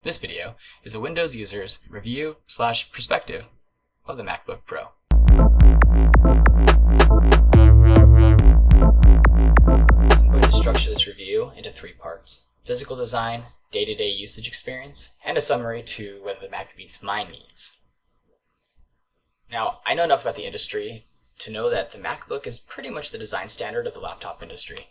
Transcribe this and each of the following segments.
This video is a Windows user's review/perspective of the MacBook Pro. I'm going to structure this review into 3 parts: physical design, day-to-day usage experience, and a summary to whether the Mac meets my needs. Now, I know enough about the industry to know that the MacBook is pretty much the design standard of the laptop industry.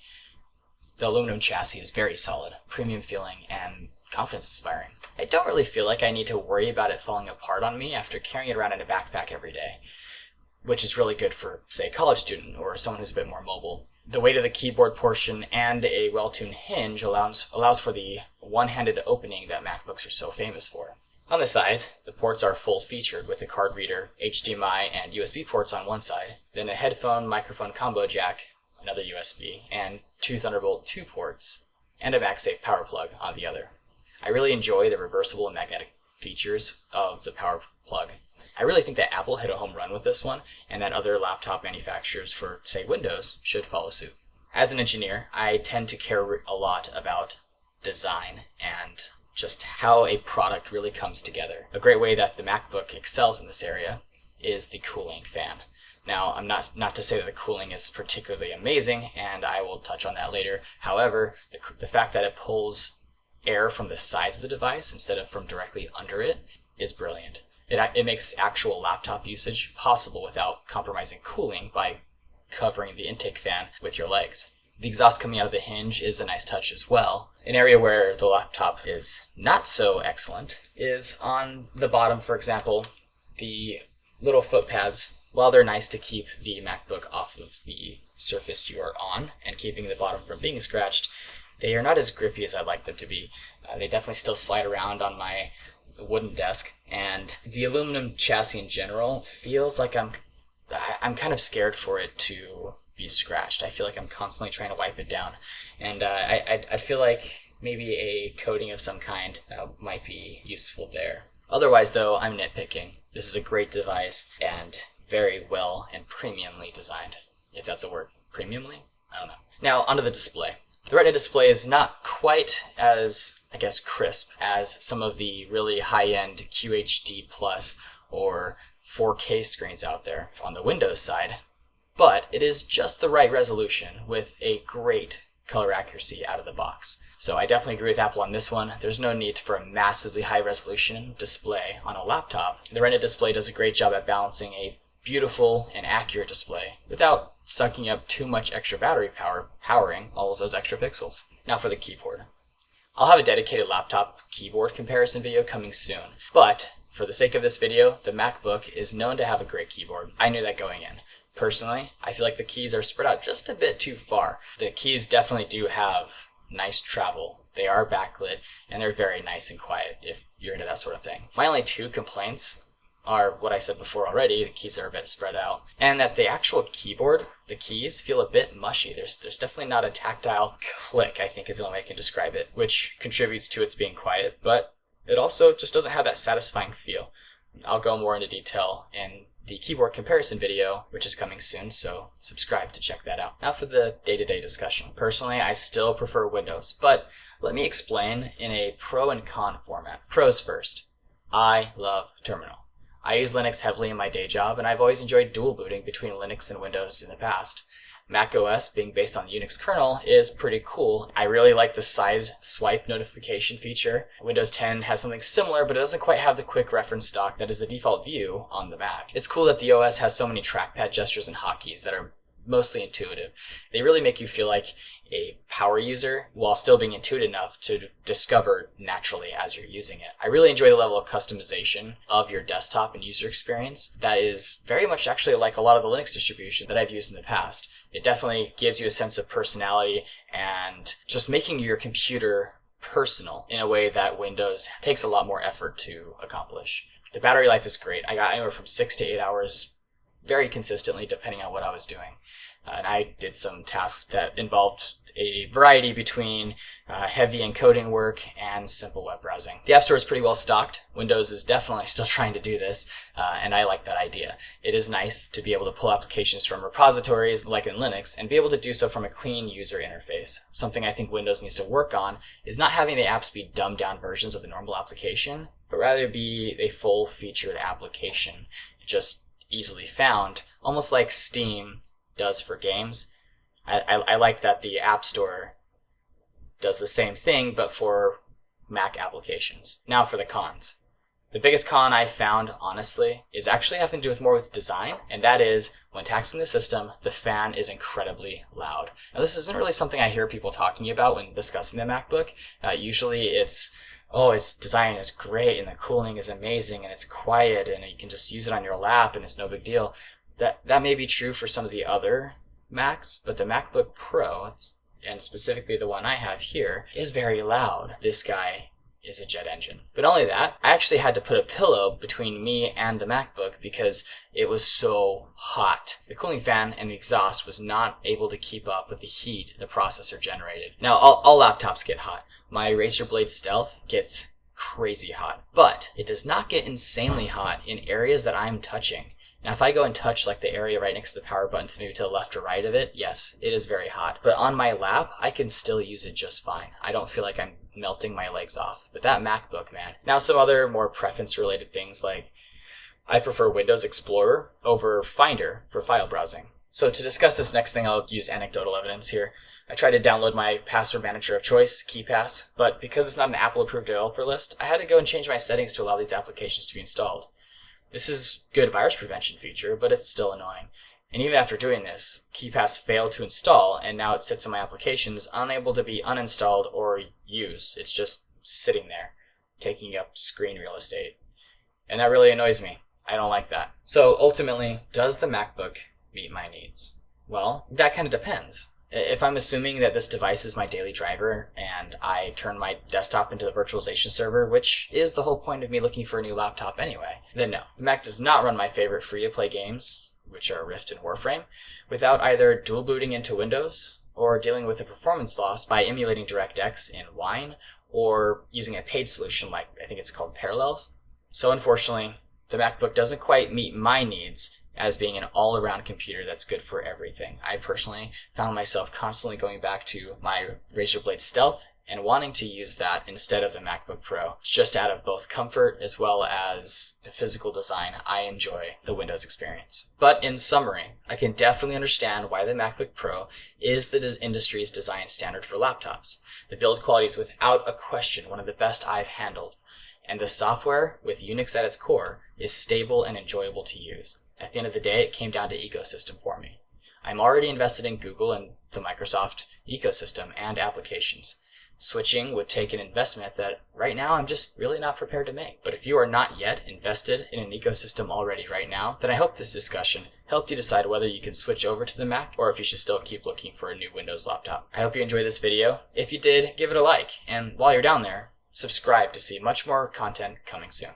The aluminum chassis is very solid, premium feeling, and confidence-inspiring. I don't really feel like I need to worry about it falling apart on me after carrying it around in a backpack every day, which is really good for, say, a college student or someone who's a bit more mobile. The weight of the keyboard portion and a well-tuned hinge allows for the one-handed opening that MacBooks are so famous for. On the sides, the ports are full-featured with a card reader, HDMI, and USB ports on one side, then a headphone-microphone combo jack, another USB, and 2 Thunderbolt 2 ports, and a MagSafe power plug on the other. I really enjoy the reversible and magnetic features of the power plug. I really think that Apple hit a home run with this one, and that other laptop manufacturers for, say, Windows should follow suit. As an engineer, I tend to care a lot about design and just how a product really comes together. A great way that the MacBook excels in this area is the cooling fan. Now, I'm not to say that the cooling is particularly amazing, and I will touch on that later. However, the fact that it pulls air from the sides of the device instead of from directly under it is brilliant. It makes actual laptop usage possible without compromising cooling by covering the intake fan with your legs. The exhaust coming out of the hinge is a nice touch as well. An area where the laptop is not so excellent is on the bottom, for example. The little foot pads, while they're nice to keep the MacBook off of the surface you are on and keeping the bottom from being scratched, they are not as grippy as I'd like them to be. They definitely still slide around on my wooden desk, and the aluminum chassis in general feels like I'm kind of scared for it to be scratched. I feel like I'm constantly trying to wipe it down, and I'd feel like maybe a coating of some kind might be useful there. Otherwise, though, I'm nitpicking. This is a great device and very well and premiumly designed, if that's a word. Premiumly? I don't know. Now, onto the display. The Retina display is not quite as, crisp as some of the really high-end QHD Plus or 4K screens out there on the Windows side, but it is just the right resolution with a great color accuracy out of the box. So I definitely agree with Apple on this one. There's no need for a massively high-resolution display on a laptop. The Retina display does a great job at balancing a beautiful and accurate display without sucking up too much extra battery power, powering all of those extra pixels. Now for the keyboard. I'll have a dedicated laptop keyboard comparison video coming soon, but for the sake of this video, the MacBook is known to have a great keyboard. I knew that going in. Personally, I feel like the keys are spread out just a bit too far. The keys definitely do have nice travel. They are backlit, and they're very nice and quiet if you're into that sort of thing. My only 2 complaints are what I said before already: the keys are a bit spread out, and that the actual keyboard, the keys, feel a bit mushy. There's definitely not a tactile click, I think is the only way I can describe it, which contributes to its being quiet, but it also just doesn't have that satisfying feel. I'll go more into detail in the keyboard comparison video, which is coming soon, so subscribe to check that out. Now for the day-to-day discussion. Personally, I still prefer Windows, but let me explain in a pro and con format. Pros first. I love Terminal. I use Linux heavily in my day job, and I've always enjoyed dual booting between Linux and Windows in the past. Mac OS, being based on the Unix kernel, is pretty cool. I really like the side swipe notification feature. Windows 10 has something similar, but it doesn't quite have the quick reference dock that is the default view on the Mac. It's cool that the OS has so many trackpad gestures and hotkeys that are mostly intuitive. They really make you feel like a power user while still being intuitive enough to discover naturally as you're using it. I really enjoy the level of customization of your desktop and user experience that is very much actually like a lot of the Linux distribution that I've used in the past. It definitely gives you a sense of personality and just making your computer personal in a way that Windows takes a lot more effort to accomplish. The battery life is great. I got anywhere from 6 to 8 hours very consistently depending on what I was doing. And I did some tasks that involved a variety between heavy encoding work and simple web browsing. The App Store is pretty well stocked. Windows is definitely still trying to do this, and I like that idea. It is nice to be able to pull applications from repositories like in Linux and be able to do so from a clean user interface. Something I think Windows needs to work on is not having the apps be dumbed down versions of the normal application, but rather be a full-featured application, just easily found, almost like Steam does for games. I like that the App Store does the same thing, but for Mac applications. Now for the cons. The biggest con I found, honestly, is actually having to do with more with design, and that is, when taxing the system, the fan is incredibly loud. Now this isn't really something I hear people talking about when discussing the MacBook. Usually it's, oh, its design is great, and the cooling is amazing, and it's quiet, and you can just use it on your lap, and it's no big deal. That may be true for some of the other Macs, but the MacBook Pro, and specifically the one I have here, is very loud. This guy is a jet engine. But not only that, I actually had to put a pillow between me and the MacBook because it was so hot. The cooling fan and the exhaust was not able to keep up with the heat the processor generated. Now, all laptops get hot. My Razer Blade Stealth gets crazy hot, but it does not get insanely hot in areas that I'm touching. Now, if I go and touch like the area right next to the power button, maybe to the left or right of it, yes, it is very hot. But on my lap, I can still use it just fine. I don't feel like I'm melting my legs off. But that MacBook, man. Now, some other more preference-related things, like I prefer Windows Explorer over Finder for file browsing. So to discuss this next thing, I'll use anecdotal evidence here. I tried to download my password manager of choice, KeePass, but because it's not an Apple-approved developer list, I had to go and change my settings to allow these applications to be installed. This is a good virus prevention feature, but it's still annoying. And even after doing this, KeePass failed to install, and now it sits in my applications unable to be uninstalled or used. It's just sitting there, taking up screen real estate. And that really annoys me. I don't like that. So ultimately, does the MacBook meet my needs? Well, that kind of depends. If I'm assuming that this device is my daily driver and I turn my desktop into the virtualization server, which is the whole point of me looking for a new laptop anyway, then no. The Mac does not run my favorite free-to-play games, which are Rift and Warframe, without either dual booting into Windows or dealing with a performance loss by emulating DirectX in Wine or using a paid solution like I think it's called Parallels. So unfortunately, the MacBook doesn't quite meet my needs as being an all-around computer that's good for everything. I personally found myself constantly going back to my Razer Blade Stealth and wanting to use that instead of the MacBook Pro, just out of both comfort as well as the physical design. I enjoy the Windows experience. But in summary, I can definitely understand why the MacBook Pro is the industry's design standard for laptops. The build quality is without a question one of the best I've handled, and the software, with Unix at its core, is stable and enjoyable to use. At the end of the day, it came down to ecosystem for me. I'm already invested in Google and the Microsoft ecosystem and applications. Switching would take an investment that right now I'm just really not prepared to make. But if you are not yet invested in an ecosystem already right now, then I hope this discussion helped you decide whether you can switch over to the Mac or if you should still keep looking for a new Windows laptop. I hope you enjoyed this video. If you did, give it a like. And while you're down there, subscribe to see much more content coming soon.